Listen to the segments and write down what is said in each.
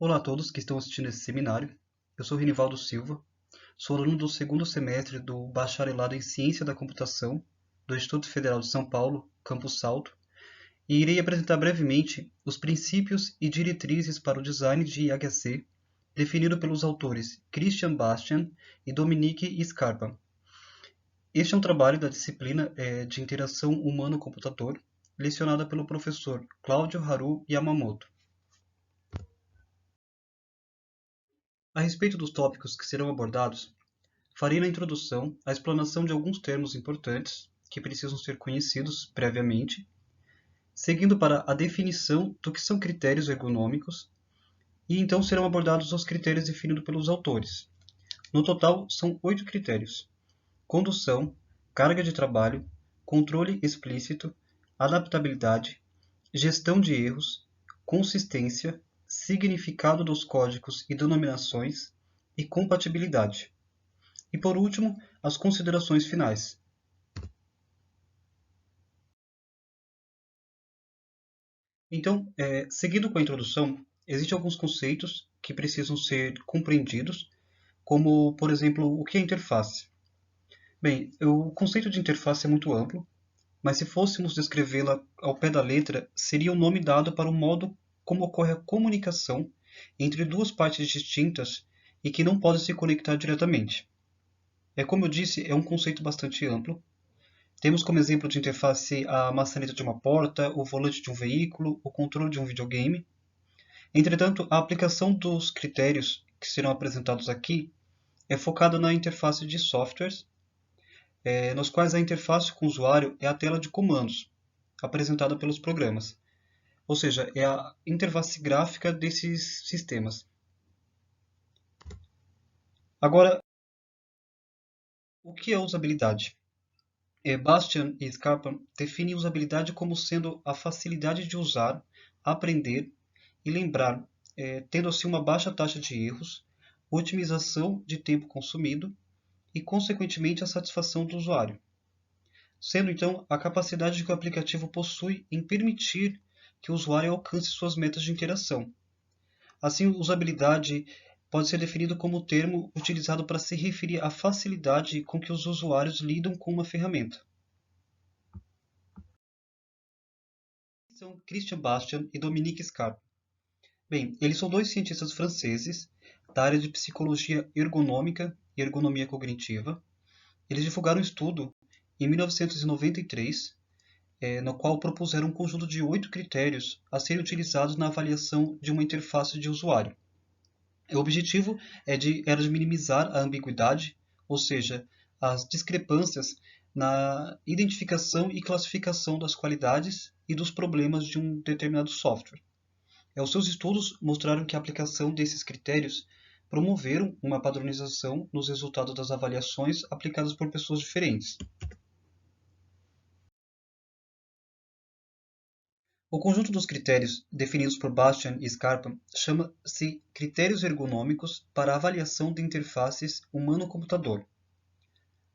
Olá a todos que estão assistindo esse seminário. Eu sou Renivaldo Silva, sou aluno do segundo semestre do Bacharelado em Ciência da Computação do Instituto Federal de São Paulo, Campus Salto, e irei apresentar brevemente os princípios e diretrizes para o design de IHC, definido pelos autores Christian Bastian e Dominique Scarpa. Este é um trabalho da disciplina de Interação Humano-Computador, lecionada pelo professor Cláudio Haru Yamamoto. A respeito dos tópicos que serão abordados, farei na introdução a explanação de alguns termos importantes que precisam ser conhecidos previamente, seguindo para a definição do que são critérios ergonômicos, e então serão abordados os critérios definidos pelos autores. No total, são 8 critérios: condução, carga de trabalho, controle explícito, adaptabilidade, gestão de erros, consistência, significado dos códigos e denominações e compatibilidade. E por último, as considerações finais. Então, seguindo com a introdução, existem alguns conceitos que precisam ser compreendidos, como, por exemplo, o que é interface. Bem, o conceito de interface é muito amplo, mas se fôssemos descrevê-la ao pé da letra, seria o nome dado para o modo como ocorre a comunicação entre duas partes distintas e que não podem se conectar diretamente. Como eu disse, é um conceito bastante amplo. Temos como exemplo de interface a maçaneta de uma porta, o volante de um veículo, o controle de um videogame. Entretanto, a aplicação dos critérios que serão apresentados aqui é focada na interface de softwares, nos quais a interface com o usuário é a tela de comandos apresentada pelos programas, ou seja, é a interface gráfica desses sistemas. Agora, o que é usabilidade? Bastian e Scarpa definem usabilidade como sendo a facilidade de usar, aprender e lembrar, tendo assim uma baixa taxa de erros, otimização de tempo consumido e, consequentemente, a satisfação do usuário, sendo então a capacidade que o aplicativo possui em permitir que o usuário alcance suas metas de interação. Assim, usabilidade pode ser definido como o termo utilizado para se referir à facilidade com que os usuários lidam com uma ferramenta. São Christian Bastian e Dominique Scarpa. Bem, eles são dois cientistas franceses da área de psicologia ergonômica e ergonomia cognitiva. Eles divulgaram um estudo em 1993, no qual propuseram um conjunto de 8 critérios a serem utilizados na avaliação de uma interface de usuário. O objetivo era de minimizar a ambiguidade, ou seja, as discrepâncias na identificação e classificação das qualidades e dos problemas de um determinado software. Os seus estudos mostraram que a aplicação desses critérios promoveram uma padronização nos resultados das avaliações aplicadas por pessoas diferentes. O conjunto dos critérios definidos por Bastian e Scarpa chama-se Critérios Ergonômicos para a Avaliação de Interfaces Humano-Computador.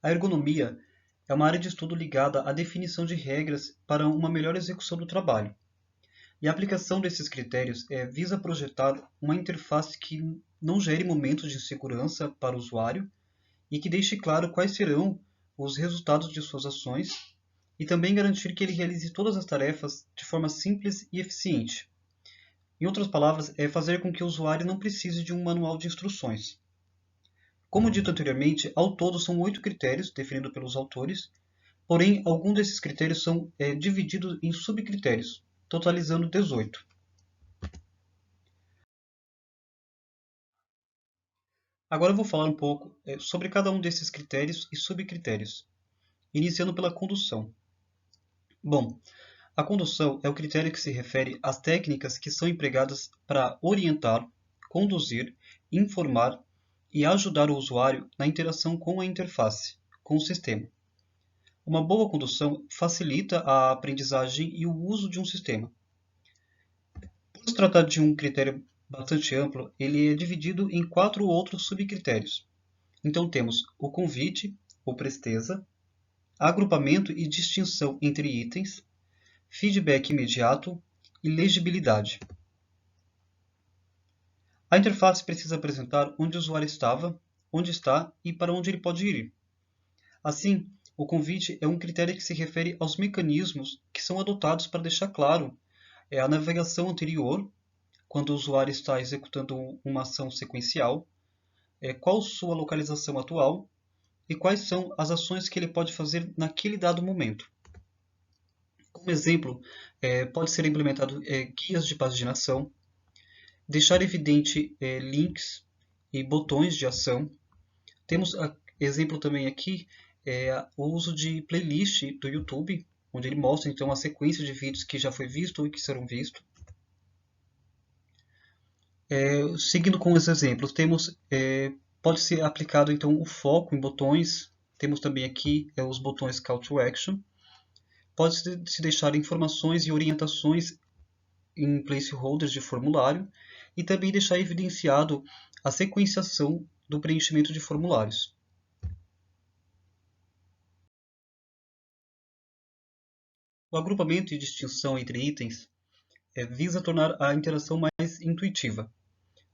A ergonomia é uma área de estudo ligada à definição de regras para uma melhor execução do trabalho. E a aplicação desses critérios visa projetar uma interface que não gere momentos de insegurança para o usuário e que deixe claro quais serão os resultados de suas ações e também garantir que ele realize todas as tarefas de forma simples e eficiente. Em outras palavras, é fazer com que o usuário não precise de um manual de instruções. Como dito anteriormente, ao todo são 8 critérios definidos pelos autores, porém alguns desses critérios são divididos em subcritérios, totalizando 18. Agora eu vou falar um pouco sobre cada um desses critérios e subcritérios, iniciando pela condução. Bom, a condução é o critério que se refere às técnicas que são empregadas para orientar, conduzir, informar e ajudar o usuário na interação com a interface, com o sistema. Uma boa condução facilita a aprendizagem e o uso de um sistema. Por se tratar de um critério bastante amplo, ele é dividido em 4 outros subcritérios. Então temos o convite, ou presteza, agrupamento e distinção entre itens, feedback imediato e legibilidade. A interface precisa apresentar onde o usuário estava, onde está e para onde ele pode ir. Assim, o convite é um critério que se refere aos mecanismos que são adotados para deixar claro a navegação anterior, quando o usuário está executando uma ação sequencial, qual sua localização atual e quais são as ações que ele pode fazer naquele dado momento. Como exemplo, pode ser implementado guias de paginação, deixar evidente links e botões de ação. Temos exemplo também aqui, o uso de playlist do YouTube, onde ele mostra então a sequência de vídeos que já foi visto e que serão vistos. Seguindo com os exemplos, pode ser aplicado então o foco em botões. Temos também aqui os botões Call to Action. Pode-se deixar informações e orientações em placeholders de formulário e também deixar evidenciado a sequenciação do preenchimento de formulários. O agrupamento e distinção entre itens visa tornar a interação mais intuitiva.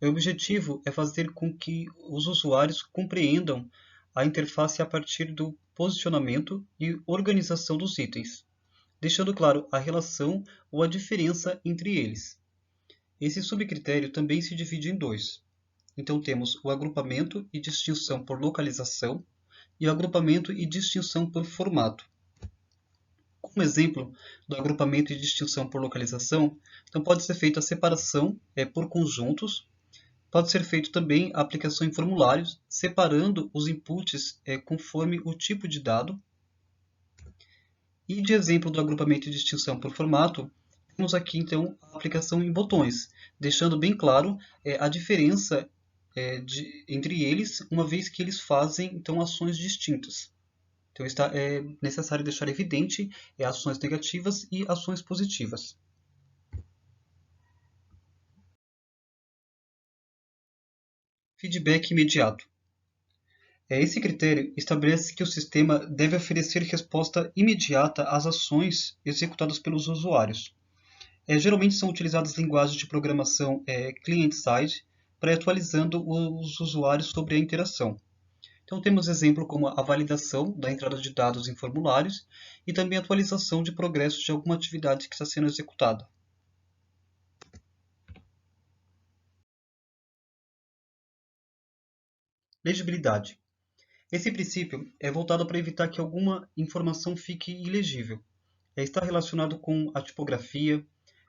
O objetivo é fazer com que os usuários compreendam a interface a partir do posicionamento e organização dos itens, deixando claro a relação ou a diferença entre eles. Esse subcritério também se divide em dois. Então temos o agrupamento e distinção por localização e o agrupamento e distinção por formato. Como exemplo do agrupamento e distinção por localização, então pode ser feita a separação por conjuntos. Pode ser feito também a aplicação em formulários, separando os inputs conforme o tipo de dado. E de exemplo do agrupamento e distinção por formato, temos aqui então a aplicação em botões, deixando bem claro a diferença entre eles, uma vez que eles fazem então ações distintas. Então é necessário deixar evidente ações negativas e ações positivas. Feedback imediato. Esse critério estabelece que o sistema deve oferecer resposta imediata às ações executadas pelos usuários. Geralmente são utilizadas linguagens de programação client-side para ir atualizando os usuários sobre a interação. Então temos exemplo como a validação da entrada de dados em formulários e também a atualização de progresso de alguma atividade que está sendo executada. Legibilidade. Esse princípio é voltado para evitar que alguma informação fique ilegível. Está relacionado com a tipografia,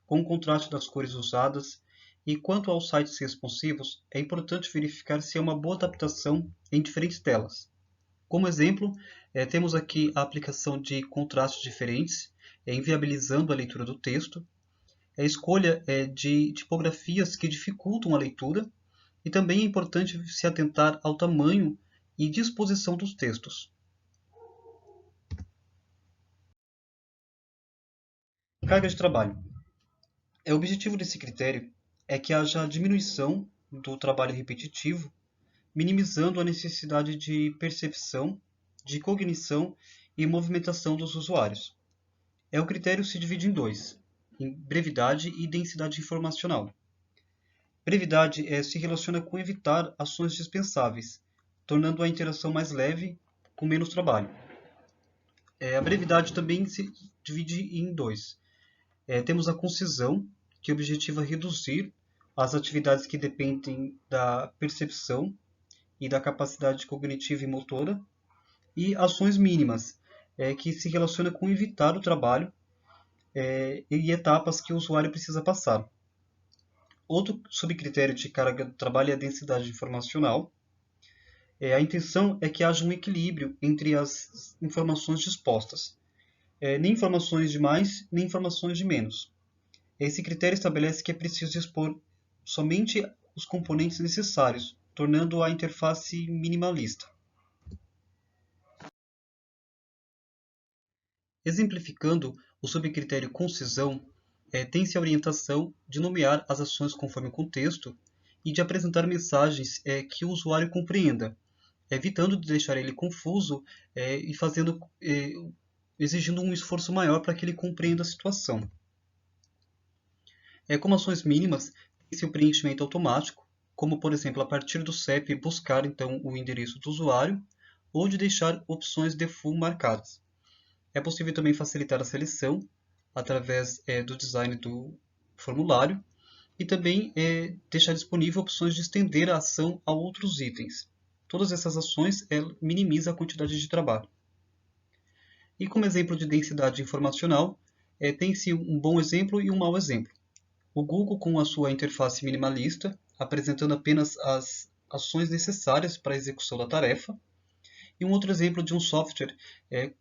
com o contraste das cores usadas, e quanto aos sites responsivos, é importante verificar se é uma boa adaptação em diferentes telas. Como exemplo, temos aqui a aplicação de contrastes diferentes, inviabilizando a leitura do texto, a escolha de tipografias que dificultam a leitura, e também é importante se atentar ao tamanho e disposição dos textos. Carga de trabalho. O objetivo desse critério é que haja diminuição do trabalho repetitivo, minimizando a necessidade de percepção, de cognição e movimentação dos usuários. O critério se divide em dois, em brevidade e densidade informacional. Brevidade se relaciona com evitar ações dispensáveis, tornando a interação mais leve, com menos trabalho. A brevidade também se divide em dois. Temos a concisão, que objetiva reduzir as atividades que dependem da percepção e da capacidade cognitiva e motora, e ações mínimas, que se relaciona com evitar o trabalho e etapas que o usuário precisa passar. Outro subcritério de carga do trabalho é a densidade informacional. A intenção é que haja um equilíbrio entre as informações dispostas, nem informações de mais, nem informações de menos. Esse critério estabelece que é preciso expor somente os componentes necessários, tornando a interface minimalista. Exemplificando o subcritério concisão, tem-se a orientação de nomear as ações conforme o contexto e de apresentar mensagens que o usuário compreenda, evitando de deixar ele confuso e exigindo um esforço maior para que ele compreenda a situação. Como ações mínimas, tem-se o preenchimento automático, como, por exemplo, a partir do CEP buscar então o endereço do usuário ou de deixar opções default marcadas. É possível também facilitar a seleção através do design do formulário e também deixar disponível opções de estender a ação a outros itens. Todas essas ações minimizam a quantidade de trabalho. E como exemplo de densidade informacional, tem-se um bom exemplo e um mau exemplo. O Google, com a sua interface minimalista, apresentando apenas as ações necessárias para a execução da tarefa, e um outro exemplo de um software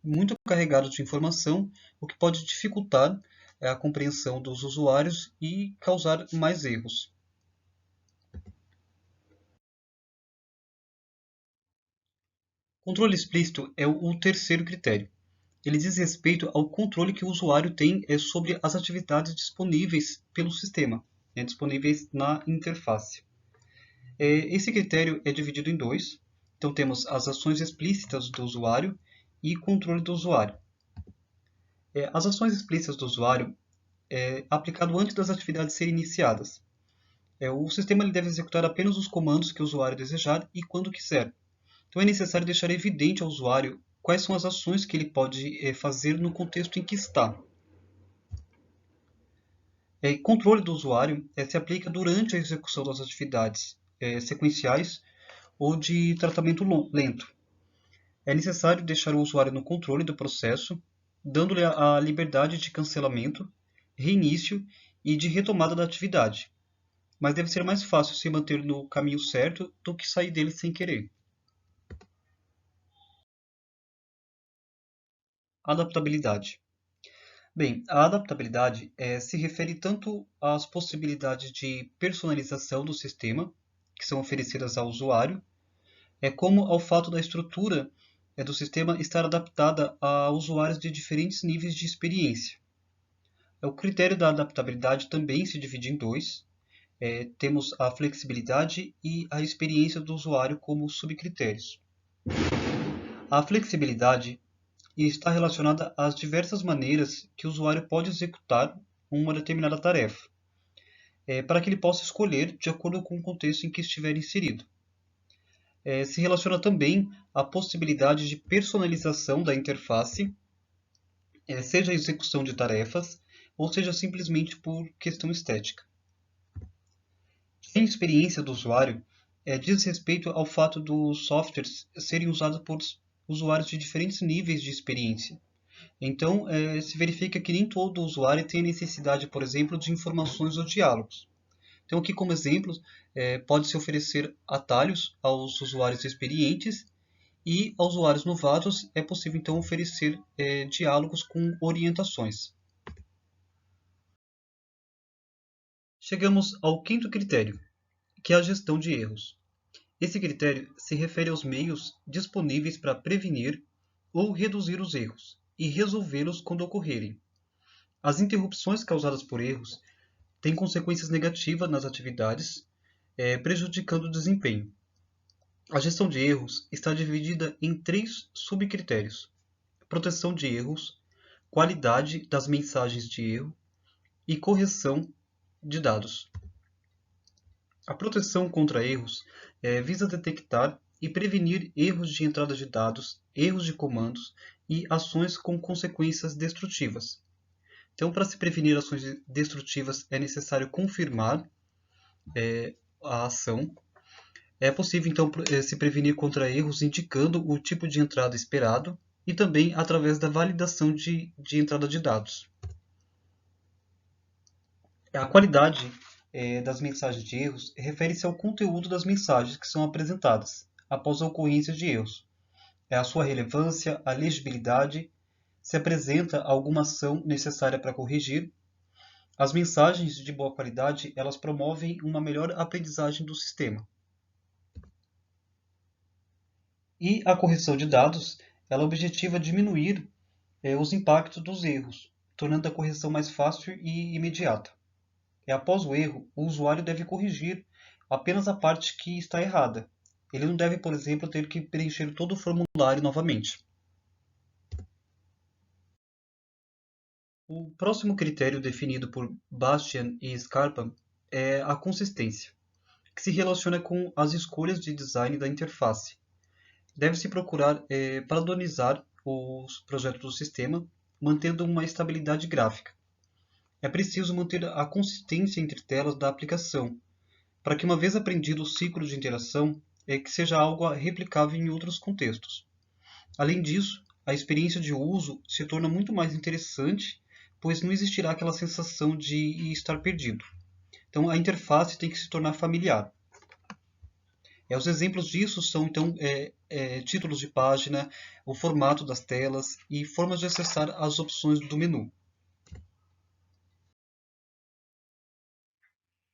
muito carregado de informação, o que pode dificultar a compreensão dos usuários e causar mais erros. Controle explícito é o terceiro critério. Ele diz respeito ao controle que o usuário tem sobre as atividades disponíveis pelo sistema, disponíveis na interface. Esse critério é dividido em dois. Então, temos as ações explícitas do usuário e controle do usuário. As ações explícitas do usuário é aplicado antes das atividades serem iniciadas. O sistema ele deve executar apenas os comandos que o usuário desejar e quando quiser. Então, é necessário deixar evidente ao usuário quais são as ações que ele pode fazer no contexto em que está. Controle do usuário se aplica durante a execução das atividades sequenciais ou de tratamento lento. É necessário deixar o usuário no controle do processo, dando-lhe a liberdade de cancelamento, reinício e de retomada da atividade, mas deve ser mais fácil se manter no caminho certo do que sair dele sem querer. Adaptabilidade. Bem, a adaptabilidade se refere tanto às possibilidades de personalização do sistema, que são oferecidas ao usuário, como ao fato da estrutura do sistema estar adaptada a usuários de diferentes níveis de experiência. O critério da adaptabilidade também se divide em dois. Temos a flexibilidade e a experiência do usuário como subcritérios. A flexibilidade está relacionada às diversas maneiras que o usuário pode executar uma determinada tarefa, para que ele possa escolher de acordo com o contexto em que estiver inserido. Se relaciona também à possibilidade de personalização da interface, seja a execução de tarefas, ou seja simplesmente por questão estética. A experiência do usuário diz respeito ao fato dos softwares serem usados por usuários de diferentes níveis de experiência. Então, se verifica que nem todo usuário tem necessidade, por exemplo, de informações ou diálogos. Então, aqui como exemplo, pode-se oferecer atalhos aos usuários experientes e aos usuários novatos é possível então oferecer diálogos com orientações. Chegamos ao quinto critério, que é a gestão de erros. Esse critério se refere aos meios disponíveis para prevenir ou reduzir os erros e resolvê-los quando ocorrerem. As interrupções causadas por erros têm consequências negativas nas atividades, prejudicando o desempenho. A gestão de erros está dividida em três subcritérios: proteção de erros, qualidade das mensagens de erro e correção de dados. A proteção contra erros visa detectar e prevenir erros de entrada de dados, erros de comandos e ações com consequências destrutivas. Então, para se prevenir ações destrutivas, é necessário confirmar a ação. É possível, então, se prevenir contra erros indicando o tipo de entrada esperado e também através da validação de entrada de dados. A qualidade das mensagens de erros refere-se ao conteúdo das mensagens que são apresentadas após a ocorrência de erros. A sua relevância, a legibilidade, se apresenta alguma ação necessária para corrigir. As mensagens de boa qualidade, elas promovem uma melhor aprendizagem do sistema. E a correção de dados, ela objetiva diminuir os impactos dos erros, tornando a correção mais fácil e imediata. Após o erro, o usuário deve corrigir apenas a parte que está errada. Ele não deve, por exemplo, ter que preencher todo o formulário novamente. O próximo critério definido por Bastian e Scarpa é a consistência. que se relaciona com as escolhas de design da interface. Deve-se procurar padronizar os projetos do sistema, mantendo uma estabilidade gráfica. É preciso manter a consistência entre telas da aplicação, para que uma vez aprendido o ciclo de interação, que seja algo replicável em outros contextos. Além disso, a experiência de uso se torna muito mais interessante, pois não existirá aquela sensação de estar perdido. Então, a interface tem que se tornar familiar. Os exemplos disso são, então, títulos de página, o formato das telas e formas de acessar as opções do menu.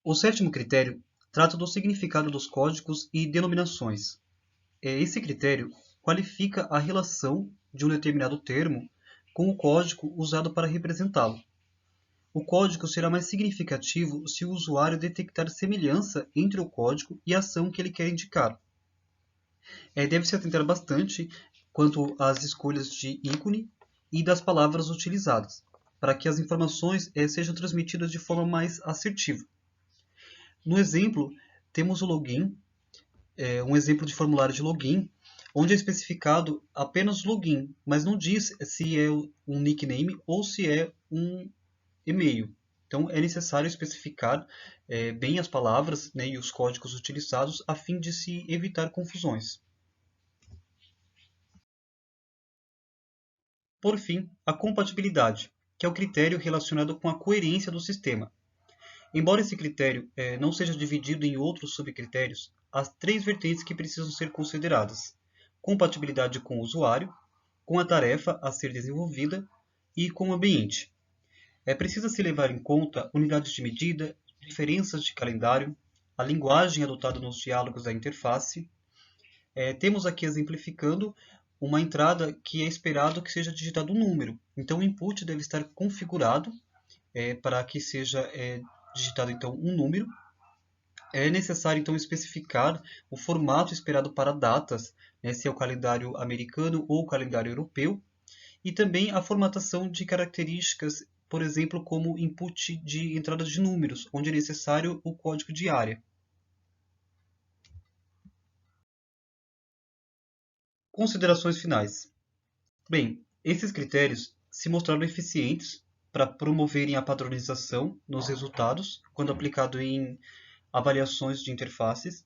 O sétimo critério trata do significado dos códigos e denominações. Esse critério qualifica a relação de um determinado termo com o código usado para representá-lo. O código será mais significativo se o usuário detectar semelhança entre o código e a ação que ele quer indicar. Deve-se atentar bastante quanto às escolhas de ícone e das palavras utilizadas, para que as informações sejam transmitidas de forma mais assertiva. No exemplo, temos o login, um exemplo de formulário de login, onde é especificado apenas login, mas não diz se é um nickname ou se é um e-mail. Então, é necessário especificar bem as palavras, né, e os códigos utilizados a fim de se evitar confusões. Por fim, a compatibilidade, que é o critério relacionado com a coerência do sistema. Embora esse critério não seja dividido em outros subcritérios, há três vertentes que precisam ser consideradas: compatibilidade com o usuário, com a tarefa a ser desenvolvida e com o ambiente. Precisa se levar em conta unidades de medida, diferenças de calendário, a linguagem adotada nos diálogos da interface. Temos aqui exemplificando uma entrada que é esperado que seja digitado um número. Então o input deve estar configurado para que seja digitado então um número. É necessário então especificar o formato esperado para datas, né, se é o calendário americano ou o calendário europeu, e também a formatação de características, por exemplo, como input de entrada de números, onde é necessário o código de área. Considerações finais. Bem, esses critérios se mostraram eficientes para promoverem a padronização nos resultados quando aplicado em avaliações de interfaces,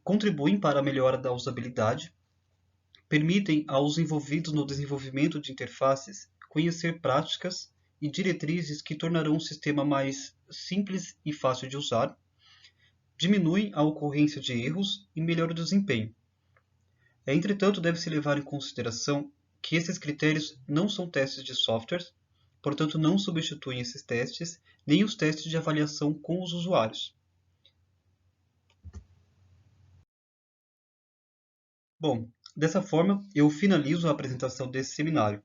contribuem para a melhora da usabilidade, permitem aos envolvidos no desenvolvimento de interfaces conhecer práticas e diretrizes que tornarão o sistema mais simples e fácil de usar, diminuem a ocorrência de erros e melhoram o desempenho. Entretanto, deve-se levar em consideração que esses critérios não são testes de software, portanto não substituem esses testes, nem os testes de avaliação com os usuários. Bom, dessa forma, eu finalizo a apresentação desse seminário.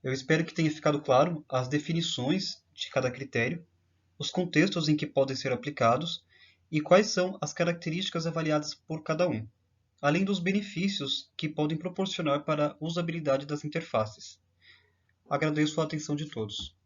Eu espero que tenha ficado claro as definições de cada critério, os contextos em que podem ser aplicados e quais são as características avaliadas por cada um, além dos benefícios que podem proporcionar para a usabilidade das interfaces. Agradeço a atenção de todos.